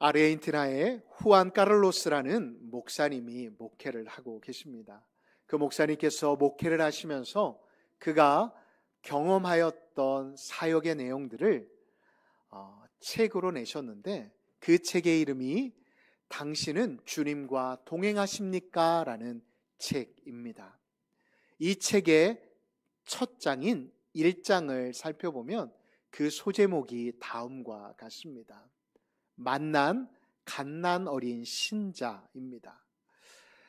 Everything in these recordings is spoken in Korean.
아르헨티나의 후안 카를로스라는 목사님이 목회를 하고 계십니다. 그 목사님께서 목회를 하시면서 그가 경험하였던 사역의 내용들을 책으로 내셨는데, 그 책의 이름이 당신은 주님과 동행하십니까? 라는 책입니다. 이 책의 첫 장인 1장을 살펴보면 그 소제목이 다음과 같습니다. 만난 갓난 어린 신자입니다.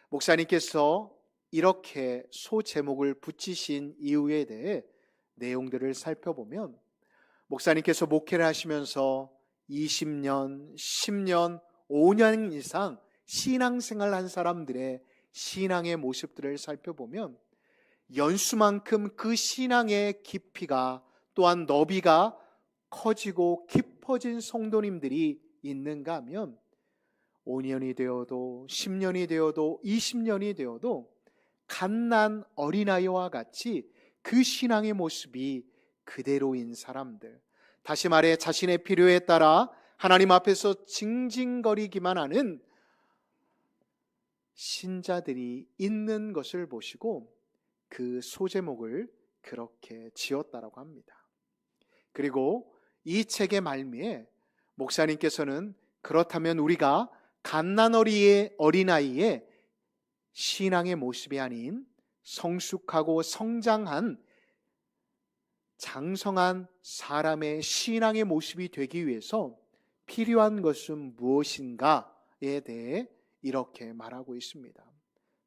목사님께서 이렇게 소제목을 붙이신 이유에 대해 내용들을 살펴보면, 목사님께서 목회를 하시면서 20년, 10년, 5년 이상 신앙생활 한 사람들의 신앙의 모습들을 살펴보면 연수만큼 그 신앙의 깊이가 또한 너비가 커지고 깊어진 성도님들이 있는가 하면 5년이 되어도 10년이 되어도 20년이 되어도 갓난 어린아이와 같이 그 신앙의 모습이 그대로인 사람들, 다시 말해 자신의 필요에 따라 하나님 앞에서 징징거리기만 하는 신자들이 있는 것을 보시고 그 소제목을 그렇게 지었다라고 합니다. 그리고 이 책의 말미에 목사님께서는 그렇다면 우리가 갓난 어린아이의 신앙의 모습이 아닌 성숙하고 성장한 장성한 사람의 신앙의 모습이 되기 위해서 필요한 것은 무엇인가에 대해 이렇게 말하고 있습니다.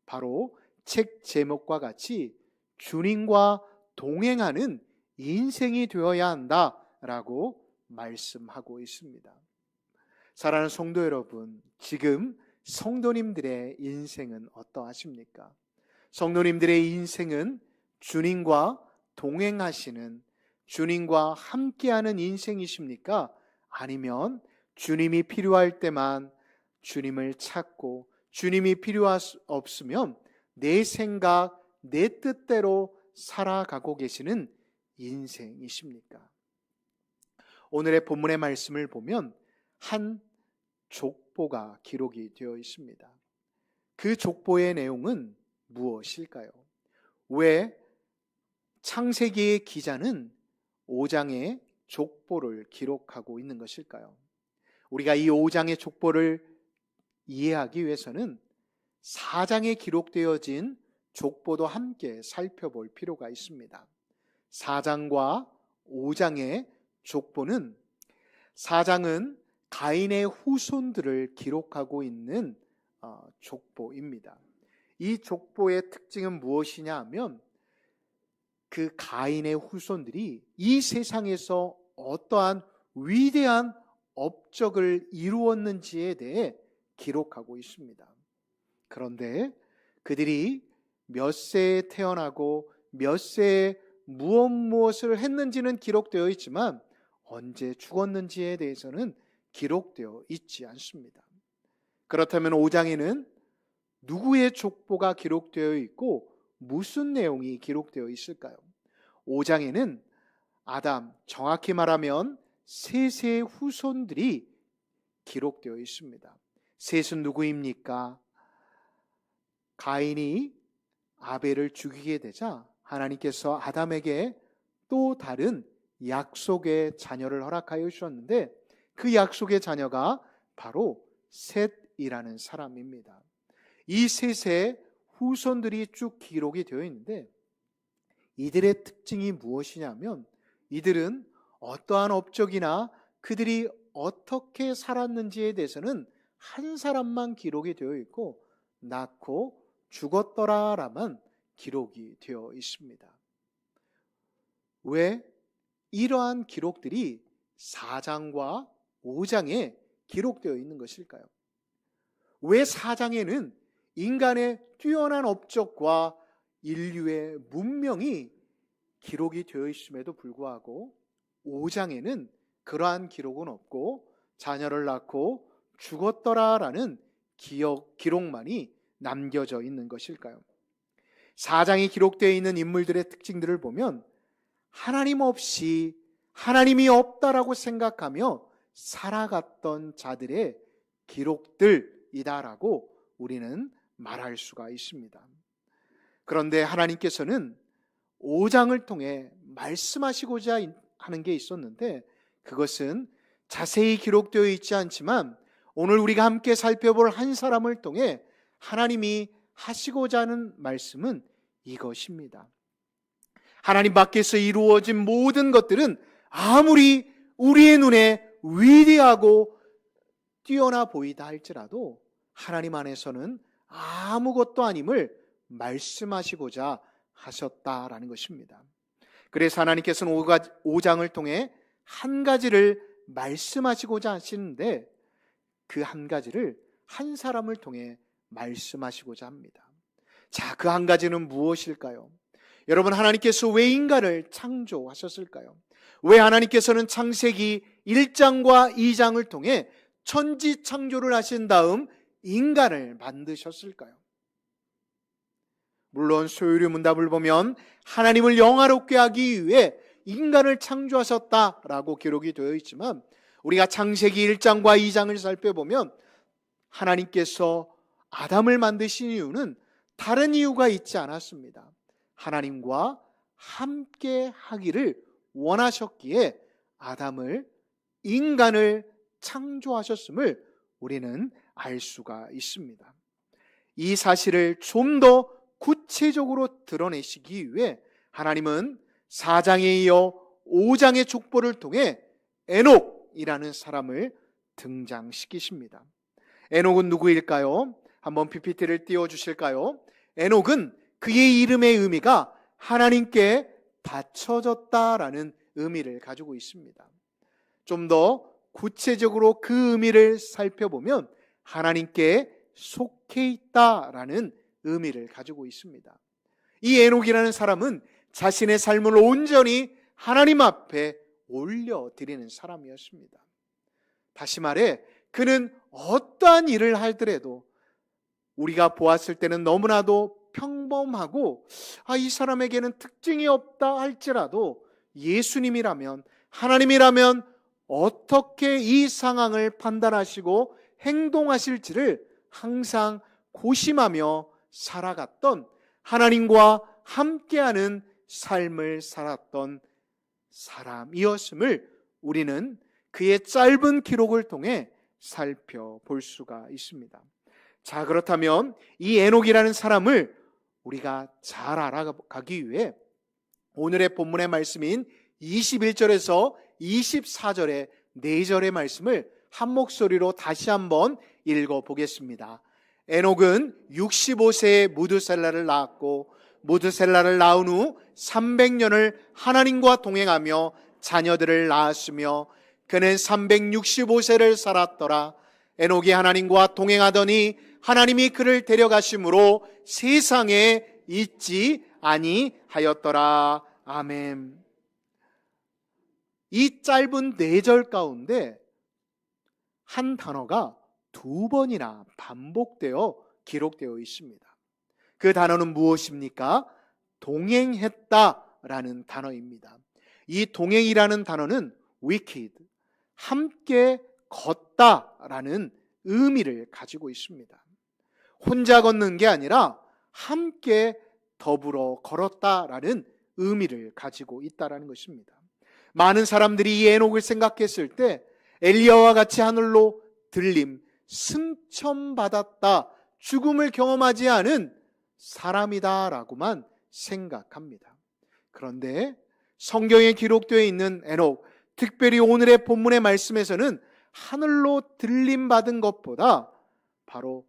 바로 책 제목과 같이 주님과 동행하는 인생이 되어야 한다라고 말씀하고 있습니다. 사랑하는 성도 여러분, 지금 성도님들의 인생은 어떠하십니까? 성도님들의 인생은 주님과 동행하시는, 주님과 함께하는 인생이십니까? 아니면 주님이 필요할 때만 주님을 찾고 주님이 필요 없으면 내 생각, 내 뜻대로 살아가고 계시는 인생이십니까? 오늘의 본문의 말씀을 보면 한 족보가 기록이 되어 있습니다. 그 족보의 내용은 무엇일까요? 왜 창세기의 기자는 5장의 족보를 기록하고 있는 것일까요? 우리가 이 5장의 족보를 이해하기 위해서는 4장에 기록되어진 족보도 함께 살펴볼 필요가 있습니다. 4장과 5장의 족보는, 4장은 가인의 후손들을 기록하고 있는 족보입니다. 이 족보의 특징은 무엇이냐 하면 그 가인의 후손들이 이 세상에서 어떠한 위대한 업적을 이루었는지에 대해 기록하고 있습니다. 그런데 그들이 몇 세에 태어나고 몇 세에 무엇을 했는지는 기록되어 있지만 언제 죽었는지에 대해서는 기록되어 있지 않습니다. 그렇다면 5장에는 누구의 족보가 기록되어 있고 무슨 내용이 기록되어 있을까요? 5장에는 아담, 정확히 말하면 셋의 후손들이 기록되어 있습니다. 셋은 누구입니까? 가인이 아벨을 죽이게 되자 하나님께서 아담에게 또 다른 약속의 자녀를 허락하여 주셨는데, 그 약속의 자녀가 바로 셋이라는 사람입니다. 이 셋의 후손들이 쭉 기록이 되어 있는데, 이들의 특징이 무엇이냐면 이들은 어떠한 업적이나 그들이 어떻게 살았는지에 대해서는 한 사람만 기록이 되어 있고 낳고 죽었더라라만 기록이 되어 있습니다. 왜 이러한 기록들이 4장과 5장에 기록되어 있는 것일까요? 왜 4장에는 인간의 뛰어난 업적과 인류의 문명이 기록이 되어 있음에도 불구하고 5장에는 그러한 기록은 없고 자녀를 낳고 죽었더라라는 기록만이 남겨져 있는 것일까요? 4장에 기록되어 있는 인물들의 특징들을 보면 하나님 없이, 하나님이 없다라고 생각하며 살아갔던 자들의 기록들이다라고 우리는 말할 수가 있습니다. 그런데 하나님께서는 5장을 통해 말씀하시고자 하는 게 있었는데 그것은 자세히 기록되어 있지 않지만 오늘 우리가 함께 살펴볼 한 사람을 통해 하나님이 하시고자 하는 말씀은 이것입니다. 하나님 밖에서 이루어진 모든 것들은 아무리 우리의 눈에 위대하고 뛰어나 보이다 할지라도 하나님 안에서는 아무것도 아님을 말씀하시고자 하셨다라는 것입니다. 그래서 하나님께서는 5장을 통해 한 가지를 말씀하시고자 하시는데 그 한 가지를 한 사람을 통해 말씀하시고자 합니다. 자, 그 한 가지는 무엇일까요? 여러분, 하나님께서 왜 인간을 창조하셨을까요? 왜 하나님께서는 창세기 1장과 2장을 통해 천지 창조를 하신 다음 인간을 만드셨을까요? 물론 소유리 문답을 보면 하나님을 영화롭게 하기 위해 인간을 창조하셨다라고 기록이 되어 있지만 우리가 창세기 1장과 2장을 살펴보면 하나님께서 아담을 만드신 이유는 다른 이유가 있지 않았습니다. 하나님과 함께 하기를 원하셨기에 아담을, 인간을 창조하셨음을 우리는 알 수가 있습니다. 이 사실을 좀 더 구체적으로 드러내시기 위해 하나님은 4장에 이어 5장의 족보를 통해 에녹이라는 사람을 등장시키십니다. 에녹은 누구일까요? 한번 PPT를 띄워주실까요? 에녹은 그의 이름의 의미가 하나님께 바쳐졌다라는 의미를 가지고 있습니다. 좀 더 구체적으로 그 의미를 살펴보면 하나님께 속해 있다라는 의미를 가지고 있습니다. 이 에녹이라는 사람은 자신의 삶을 온전히 하나님 앞에 올려드리는 사람이었습니다. 다시 말해 그는 어떠한 일을 하더라도 우리가 보았을 때는 너무나도 평범하고 이 사람에게는 특징이 없다 할지라도 예수님이라면, 하나님이라면 어떻게 이 상황을 판단하시고 행동하실지를 항상 고심하며 살아갔던, 하나님과 함께하는 삶을 살았던 사람이었음을 우리는 그의 짧은 기록을 통해 살펴볼 수가 있습니다. 자, 그렇다면 이 에녹이라는 사람을 우리가 잘 알아가기 위해 오늘의 본문의 말씀인 21절에서 24절의 4절의 말씀을 한 목소리로 다시 한번 읽어보겠습니다. 에녹은 65세에 무드셀라를 낳았고 무드셀라를 낳은 후 300년을 하나님과 동행하며 자녀들을 낳았으며 그는 365세를 살았더라. 에녹이 하나님과 동행하더니 하나님이 그를 데려가심으로 세상에 있지 아니하였더라. 아멘. 이 짧은 4절 가운데 한 단어가 2번이나 반복되어 기록되어 있습니다. 그 단어는 무엇입니까? 동행했다라는 단어입니다. 이 동행이라는 단어는 wicked, 함께 걷다라는 의미를 가지고 있습니다. 혼자 걷는 게 아니라 함께 더불어 걸었다라는 의미를 가지고 있다라는 것입니다. 많은 사람들이 이 에녹을 생각했을 때 엘리야와 같이 하늘로 들림, 승천받았다, 죽음을 경험하지 않은 사람이다라고만 생각합니다. 그런데 성경에 기록되어 있는 에녹, 특별히 오늘의 본문의 말씀에서는 하늘로 들림받은 것보다 바로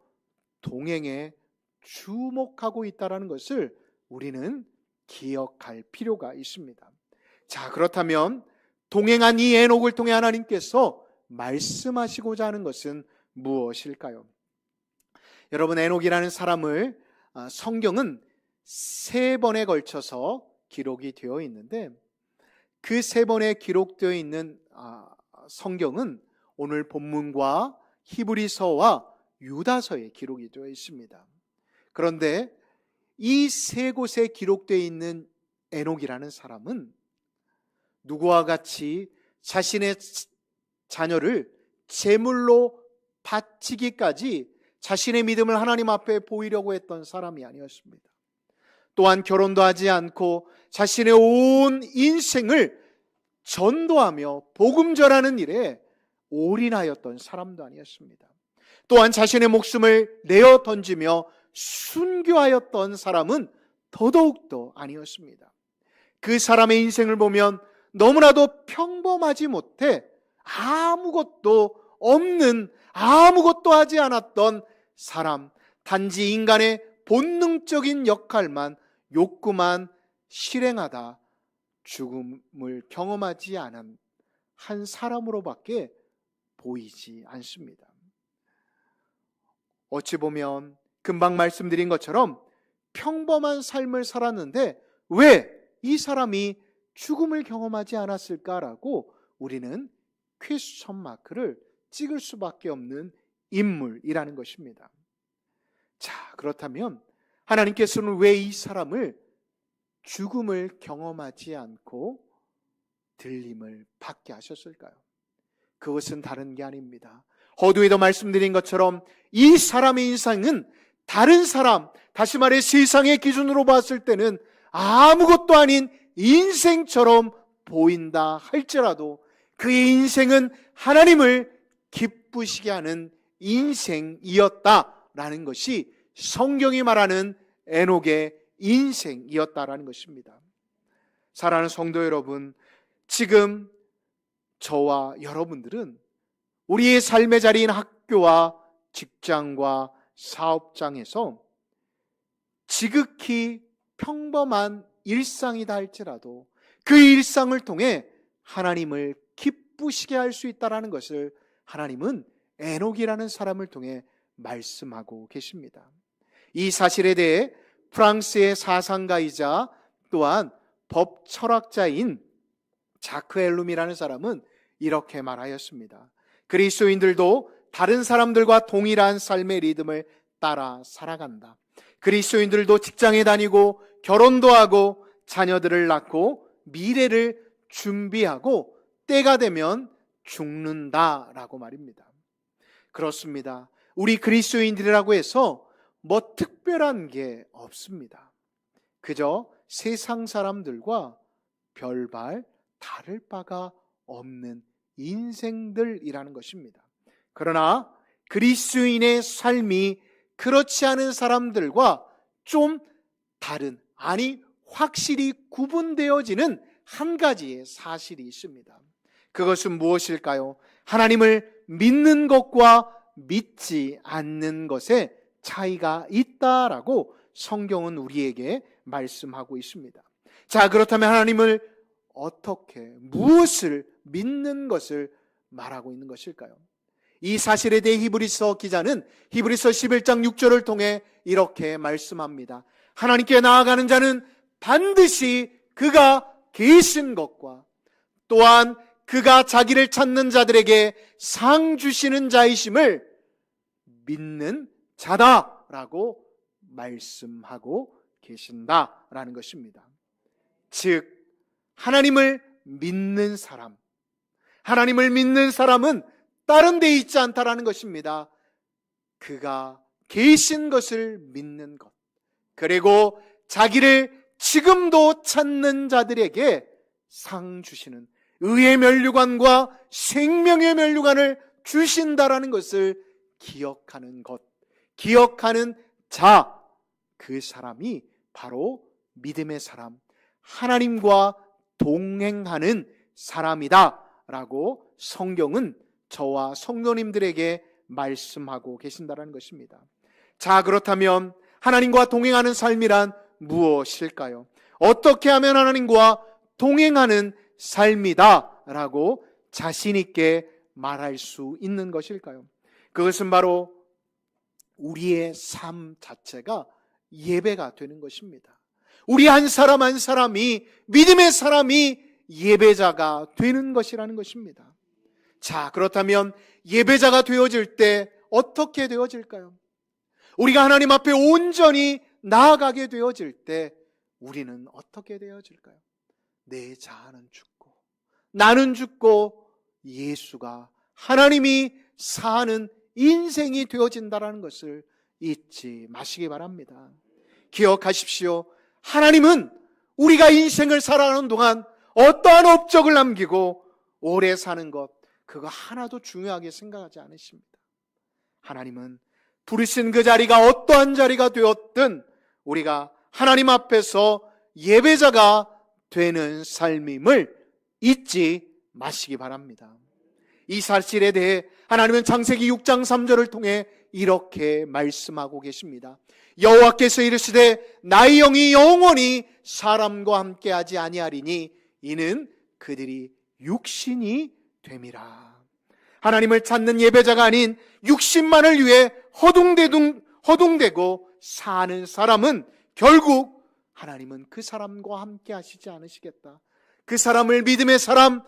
동행에 주목하고 있다는 것을 우리는 기억할 필요가 있습니다. 자, 그렇다면 동행한 이 에녹을 통해 하나님께서 말씀하시고자 하는 것은 무엇일까요? 여러분, 에녹이라는 사람을 성경은 3번에 걸쳐서 기록이 되어 있는데 그 3번에 기록되어 있는 성경은 오늘 본문과 히브리서와 유다서에 기록이 되어 있습니다. 그런데 이 3곳에 기록되어 있는 에녹이라는 사람은 누구와 같이 자신의 자녀를 제물로 바치기까지 자신의 믿음을 하나님 앞에 보이려고 했던 사람이 아니었습니다. 또한 결혼도 하지 않고 자신의 온 인생을 전도하며 복음 전하는 일에 올인하였던 사람도 아니었습니다. 또한 자신의 목숨을 내어 던지며 순교하였던 사람은 더더욱도 아니었습니다. 그 사람의 인생을 보면 너무나도 평범하지 못해 아무것도 없는, 아무것도 하지 않았던 사람, 단지 인간의 본능적인 역할만, 욕구만 실행하다 죽음을 경험하지 않은 한 사람으로밖에 보이지 않습니다. 어찌 보면 금방 말씀드린 것처럼 평범한 삶을 살았는데 왜 이 사람이 죽음을 경험하지 않았을까라고 우리는 퀘스천 마크를 찍을 수밖에 없는 인물이라는 것입니다. 자, 그렇다면 하나님께서는 왜 이 사람을 죽음을 경험하지 않고 들림을 받게 하셨을까요? 그것은 다른 게 아닙니다. 허두에도 말씀드린 것처럼 이 사람의 인생은 다른 사람, 다시 말해 세상의 기준으로 봤을 때는 아무것도 아닌 인생처럼 보인다 할지라도 그의 인생은 하나님을 기쁘시게 하는 인생이었다라는 것이 성경이 말하는 에녹의 인생이었다라는 것입니다. 사랑하는 성도 여러분, 지금 저와 여러분들은 우리의 삶의 자리인 학교와 직장과 사업장에서 지극히 평범한 일상이다 할지라도 그 일상을 통해 하나님을 기쁘시게 할 수 있다는 것을 하나님은 에녹이라는 사람을 통해 말씀하고 계십니다. 이 사실에 대해 프랑스의 사상가이자 또한 법 철학자인 자크 엘룸이라는 사람은 이렇게 말하였습니다. 그리스도인들도 다른 사람들과 동일한 삶의 리듬을 따라 살아간다. 그리스도인들도 직장에 다니고 결혼도 하고 자녀들을 낳고 미래를 준비하고 때가 되면 죽는다라고 말입니다. 그렇습니다. 우리 그리스도인들이라고 해서 뭐 특별한 게 없습니다. 그저 세상 사람들과 별반 다를 바가 없는 인생들이라는 것입니다. 그러나 그리스도인의 삶이 그렇지 않은 사람들과 좀 다른, 아니 확실히 구분되어지는 한 가지의 사실이 있습니다. 그것은 무엇일까요? 하나님을 믿는 것과 믿지 않는 것에 차이가 있다라고 성경은 우리에게 말씀하고 있습니다. 자, 그렇다면 하나님을 어떻게, 무엇을 믿는 것을 말하고 있는 것일까요? 이 사실에 대해 히브리서 기자는 히브리서 11장 6절을 통해 이렇게 말씀합니다. 하나님께 나아가는 자는 반드시 그가 계신 것과 또한 그가 자기를 찾는 자들에게 상 주시는 자이심을 믿는 자다라고 말씀하고 계신다라는 것입니다. 즉 하나님을 믿는 사람, 하나님을 믿는 사람은 다른 데 있지 않다라는 것입니다. 그가 계신 것을 믿는 것, 그리고 자기를 지금도 찾는 자들에게 상 주시는 의의 면류관과 생명의 면류관을 주신다라는 것을 기억하는 것, 기억하는 자, 그 사람이 바로 믿음의 사람, 하나님과 동행하는 사람이다 라고 성경은 저와 성도님들에게 말씀하고 계신다는 것입니다. 자, 그렇다면 하나님과 동행하는 삶이란 무엇일까요? 어떻게 하면 하나님과 동행하는 삶이다 라고 자신 있게 말할 수 있는 것일까요? 그것은 바로 우리의 삶 자체가 예배가 되는 것입니다. 우리 한 사람 한 사람이, 믿음의 사람이 예배자가 되는 것이라는 것입니다. 자, 그렇다면 예배자가 되어질 때 어떻게 되어질까요? 우리가 하나님 앞에 온전히 나아가게 되어질 때 우리는 어떻게 되어질까요? 내 자아는 죽고 나는 죽고 예수가, 하나님이 사는 인생이 되어진다는 것을 잊지 마시기 바랍니다. 기억하십시오. 하나님은 우리가 인생을 살아가는 동안 어떠한 업적을 남기고 오래 사는 것, 그거 하나도 중요하게 생각하지 않으십니다. 하나님은 부르신 그 자리가 어떠한 자리가 되었든 우리가 하나님 앞에서 예배자가 되는 삶임을 잊지 마시기 바랍니다. 이 사실에 대해 하나님은 창세기 6장 3절을 통해 이렇게 말씀하고 계십니다. 여호와께서 이르시되 나의 영이 영원히 사람과 함께하지 아니하리니 이는 그들이 육신이 됨이라. 하나님을 찾는 예배자가 아닌 육신만을 위해 허둥대고 사는 사람은 결국 하나님은 그 사람과 함께 하시지 않으시겠다. 그 사람을 믿음의 사람,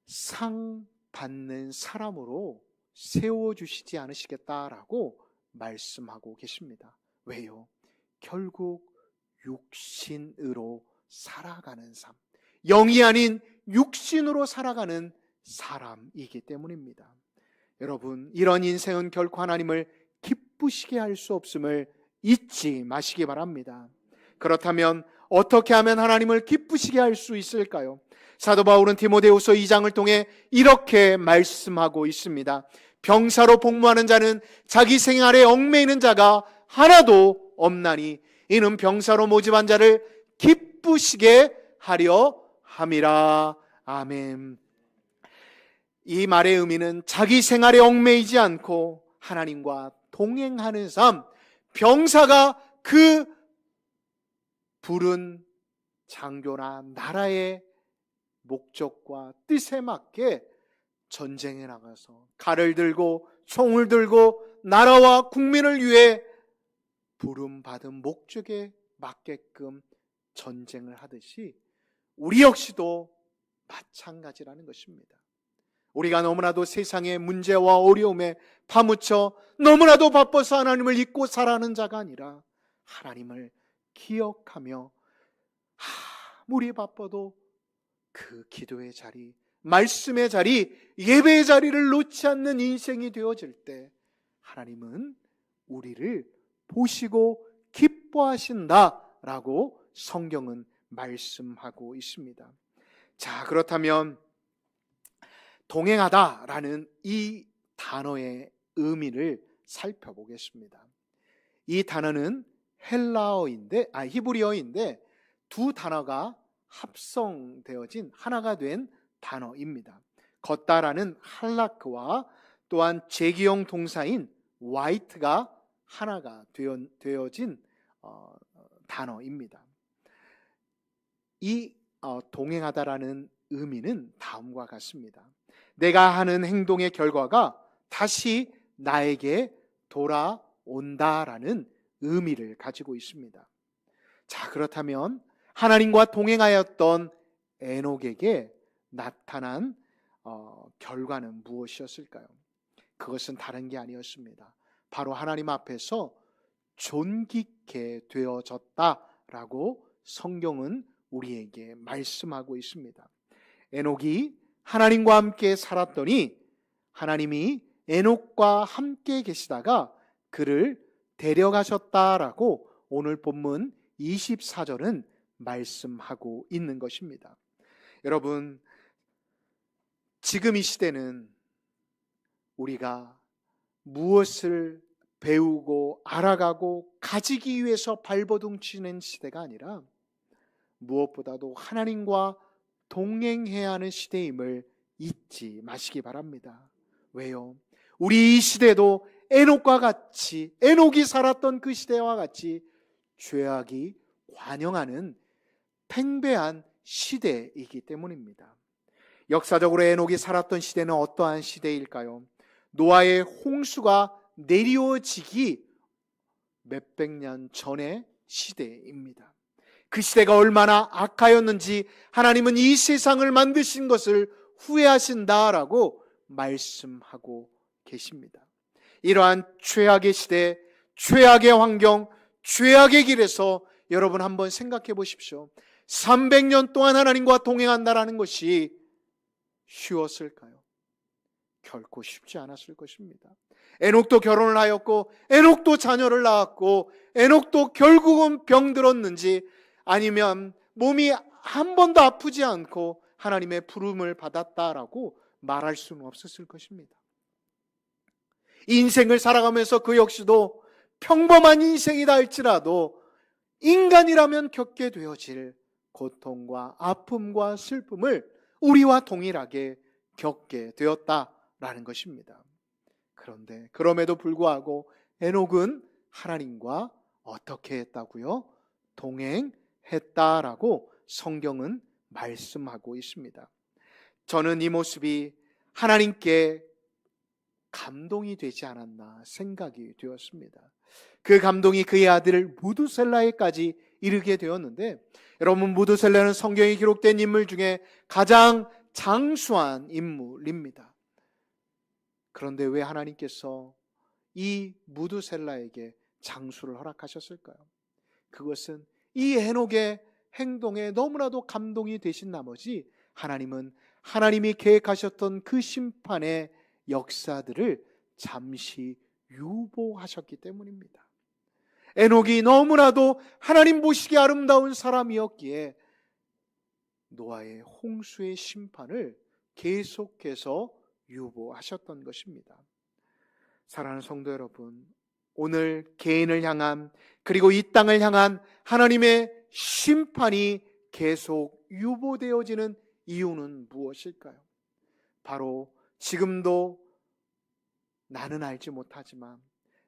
상 받는 사람으로 세워주시지 않으시겠다라고 말씀하고 계십니다. 왜요? 결국 육신으로 살아가는 삶, 영이 아닌 육신으로 살아가는 사람이기 때문입니다. 여러분, 이런 인생은 결코 하나님을 기쁘시게 할 수 없음을 잊지 마시기 바랍니다. 그렇다면 어떻게 하면 하나님을 기쁘시게 할 수 있을까요? 사도 바울은 디모데후서 2장을 통해 이렇게 말씀하고 있습니다. 병사로 복무하는 자는 자기 생활에 얽매이는 자가 하나도 없나니 이는 병사로 모집한 자를 기쁘시게 하려 함이라. 아멘. 이 말의 의미는 자기 생활에 얽매이지 않고 하나님과 동행하는 삶, 병사가 그 부른 장교나 나라의 목적과 뜻에 맞게 전쟁에 나가서 칼을 들고 총을 들고 나라와 국민을 위해 부름받은 목적에 맞게끔 전쟁을 하듯이 우리 역시도 마찬가지라는 것입니다. 우리가 너무나도 세상의 문제와 어려움에 파묻혀 너무나도 바빠서 하나님을 잊고 살아가는 자가 아니라 하나님을 기억하며 아무리 바빠도 그 기도의 자리, 말씀의 자리, 예배의 자리를 놓지 않는 인생이 되어질 때 하나님은 우리를 보시고 기뻐하신다라고 성경은 말씀하고 있습니다. 자, 그렇다면 동행하다라는 이 단어의 의미를 살펴보겠습니다. 이 단어는 히브리어인데 두 단어가 합성되어진 하나가 된 단어입니다. 걷다라는 할라크와 또한 제기형 동사인 화이트가 하나가 되어진 단어입니다. 이 동행하다라는 의미는 다음과 같습니다. 내가 하는 행동의 결과가 다시 나에게 돌아온다라는 의미를 가지고 있습니다. 자, 그렇다면 하나님과 동행하였던 에녹에게 나타난 결과는 무엇이었을까요? 그것은 다른 게 아니었습니다. 바로 하나님 앞에서 존귀케 되어졌다라고 성경은 우리에게 말씀하고 있습니다. 에녹이 하나님과 함께 살았더니 하나님이 에녹과 함께 계시다가 그를 데려가셨다라고 오늘 본문 24절은 말씀하고 있는 것입니다. 여러분, 지금 이 시대는 우리가 무엇을 배우고 알아가고 가지기 위해서 발버둥 치는 시대가 아니라 무엇보다도 하나님과 동행해야 하는 시대임을 잊지 마시기 바랍니다. 왜요? 우리 이 시대도 에녹과 같이, 에녹이 살았던 그 시대와 같이 죄악이 관영하는 팽배한 시대이기 때문입니다. 역사적으로 에녹이 살았던 시대는 어떠한 시대일까요? 노아의 홍수가 내려지기 몇백 년 전의 시대입니다. 그 시대가 얼마나 악하였는지 하나님은 이 세상을 만드신 것을 후회하신다라고 말씀하고 계십니다. 이러한 죄악의 시대, 죄악의 환경, 죄악의 길에서 여러분 한번 생각해 보십시오. 300년 동안 하나님과 동행한다라는 것이 쉬웠을까요? 결코 쉽지 않았을 것입니다. 에녹도 결혼을 하였고 에녹도 자녀를 낳았고 에녹도 결국은 병들었는지 아니면 몸이 한 번도 아프지 않고 하나님의 부름을 받았다라고 말할 수는 없었을 것입니다. 인생을 살아가면서 그 역시도 평범한 인생이다 할지라도 인간이라면 겪게 되어질 고통과 아픔과 슬픔을 우리와 동일하게 겪게 되었다라는 것입니다. 그런데 그럼에도 불구하고 에녹은 하나님과 어떻게 했다고요? 동행했다라고 성경은 말씀하고 있습니다. 저는 이 모습이 하나님께 감동이 되지 않았나 생각이 되었습니다. 그 감동이 그의 아들 무두셀라에까지 이르게 되었는데, 여러분, 무두셀라는 성경에 기록된 인물 중에 가장 장수한 인물입니다. 그런데 왜 하나님께서 이 무두셀라에게 장수를 허락하셨을까요? 그것은 이 에녹의 행동에 너무나도 감동이 되신 나머지 하나님은 하나님이 계획하셨던 그 심판의 역사들을 잠시 유보하셨기 때문입니다. 에녹이 너무나도 하나님 보시기에 아름다운 사람이었기에 노아의 홍수의 심판을 계속해서 유보하셨던 것입니다. 사랑하는 성도 여러분, 오늘 개인을 향한 그리고 이 땅을 향한 하나님의 심판이 계속 유보되어지는 이유는 무엇일까요? 바로 지금도 나는 알지 못하지만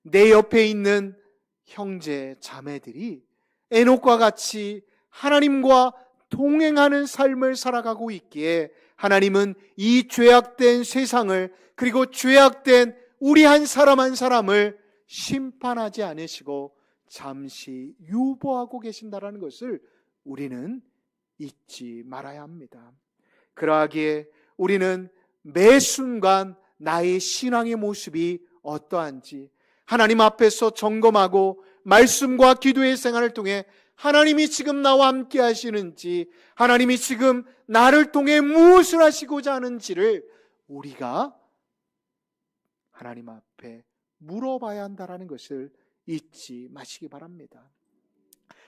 내 옆에 있는 형제 자매들이 에녹과 같이 하나님과 동행하는 삶을 살아가고 있기에 하나님은 이 죄악된 세상을 그리고 죄악된 우리 한 사람 한 사람을 심판하지 않으시고 잠시 유보하고 계신다라는 것을 우리는 잊지 말아야 합니다. 그러하기에 우리는 매 순간 나의 신앙의 모습이 어떠한지 하나님 앞에서 점검하고 말씀과 기도의 생활을 통해 하나님이 지금 나와 함께 하시는지, 하나님이 지금 나를 통해 무엇을 하시고자 하는지를 우리가 하나님 앞에 물어봐야 한다는 것을 잊지 마시기 바랍니다.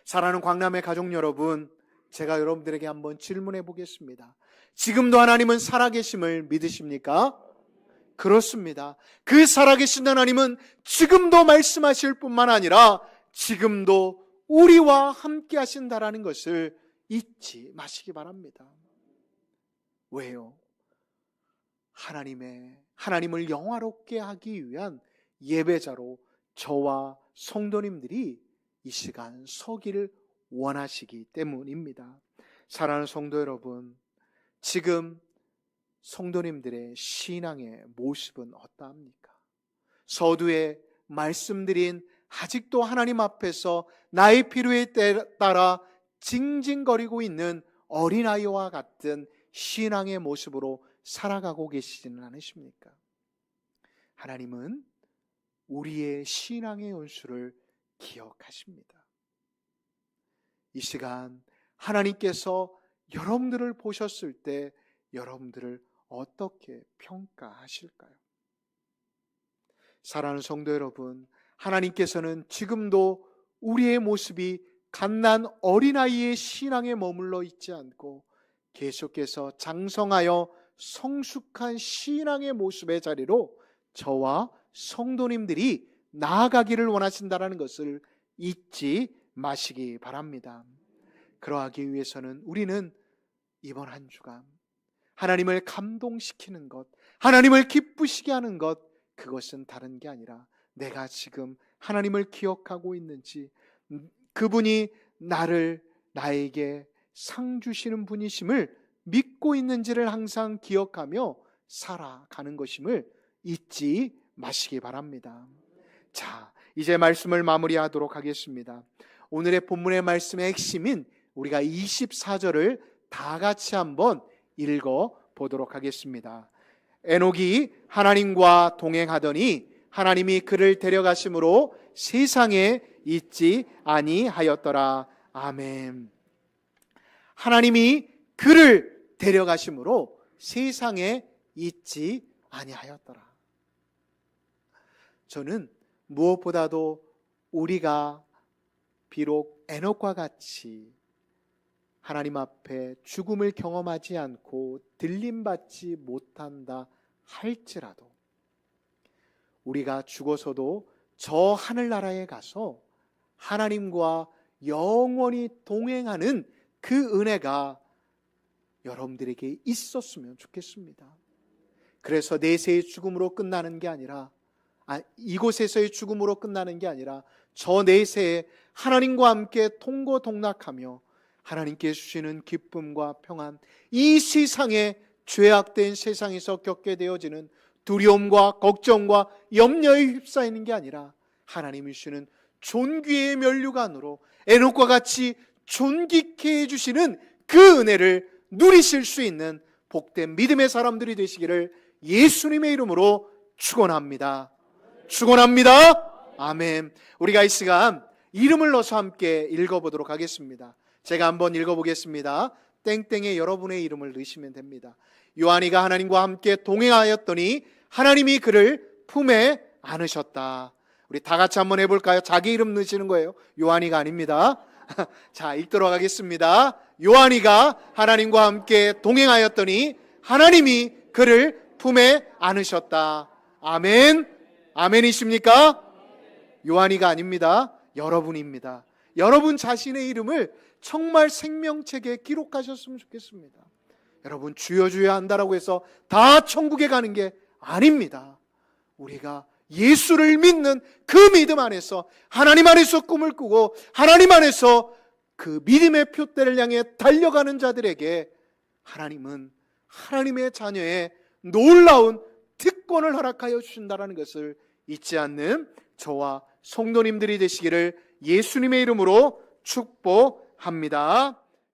사랑하는 광남의 가족 여러분, 제가 여러분들에게 한번 질문해 보겠습니다. 지금도 하나님은 살아계심을 믿으십니까? 그렇습니다. 그 살아계신 하나님은 지금도 말씀하실 뿐만 아니라 지금도 우리와 함께 하신다라는 것을 잊지 마시기 바랍니다. 왜요? 하나님을 영화롭게 하기 위한 예배자로 저와 성도님들이 이 시간 서기를 원하시기 때문입니다. 사랑하는 성도 여러분, 지금 성도님들의 신앙의 모습은 어떠합니까? 서두에 말씀드린 아직도 하나님 앞에서 나의 필요에 따라 징징거리고 있는 어린아이와 같은 신앙의 모습으로 살아가고 계시지는 않으십니까? 하나님은 우리의 신앙의 연수를 기억하십니다. 이 시간 하나님께서 여러분들을 보셨을 때 여러분들을 어떻게 평가하실까요? 사랑하는 성도 여러분, 하나님께서는 지금도 우리의 모습이 갓난 어린아이의 신앙에 머물러 있지 않고 계속해서 장성하여 성숙한 신앙의 모습의 자리로 저와 성도님들이 나아가기를 원하신다는 것을 잊지 마시기 바랍니다. 그러하기 위해서는 우리는 이번 한 주간 하나님을 감동시키는 것, 하나님을 기쁘시게 하는 것, 그것은 다른 게 아니라 내가 지금 하나님을 기억하고 있는지, 그분이 나에게 상 주시는 분이심을 믿고 있는지를 항상 기억하며 살아가는 것임을 잊지 마시기 바랍니다. 자, 이제 말씀을 마무리하도록 하겠습니다. 오늘의 본문의 말씀의 핵심인 우리가 24절을 다 같이 한번 읽어 보도록 하겠습니다. 에녹이 하나님과 동행하더니 하나님이 그를 데려가심으로 세상에 있지 아니하였더라. 아멘. 하나님이 그를 데려가심으로 세상에 있지 아니하였더라. 저는 무엇보다도 우리가 비록 에녹과 같이 하나님 앞에 죽음을 경험하지 않고 들림받지 못한다 할지라도 우리가 죽어서도 저 하늘나라에 가서 하나님과 영원히 동행하는 그 은혜가 여러분들에게 있었으면 좋겠습니다. 그래서 내세의 죽음으로 끝나는 게 아니라 이곳에서의 죽음으로 끝나는 게 아니라 저 내세에 하나님과 함께 통고동락하며 하나님께 주시는 기쁨과 평안, 이 세상에 죄악된 세상에서 겪게 되어지는 두려움과 걱정과 염려에 휩싸이는 게 아니라 하나님이 주시는 존귀의 면류관으로 에녹과 같이 존귀케 해주시는 그 은혜를 누리실 수 있는 복된 믿음의 사람들이 되시기를 예수님의 이름으로 축원합니다. 축원합니다. 아멘. 우리가 이 시간 이름을 넣어서 함께 읽어보도록 하겠습니다. 제가 한번 읽어보겠습니다. 땡땡에 여러분의 이름을 넣으시면 됩니다. 요한이가 하나님과 함께 동행하였더니 하나님이 그를 품에 안으셨다. 우리 다 같이 한번 해볼까요? 자기 이름 넣으시는 거예요. 요한이가 아닙니다. 자, 읽도록 하겠습니다. 요한이가 하나님과 함께 동행하였더니 하나님이 그를 품에 안으셨다. 아멘. 아멘이십니까? 요한이가 아닙니다. 여러분입니다. 여러분 자신의 이름을 정말 생명책에 기록하셨으면 좋겠습니다. 여러분 주여 주여 한다라고 해서 다 천국에 가는 게 아닙니다. 우리가 예수를 믿는 그 믿음 안에서 하나님 안에서 꿈을 꾸고 하나님 안에서 그 믿음의 표대를 향해 달려가는 자들에게 하나님은 하나님의 자녀의 놀라운 특권을 허락하여 주신다는 것을 잊지 않는 저와 성도님들이 되시기를 예수님의 이름으로 축복합니다.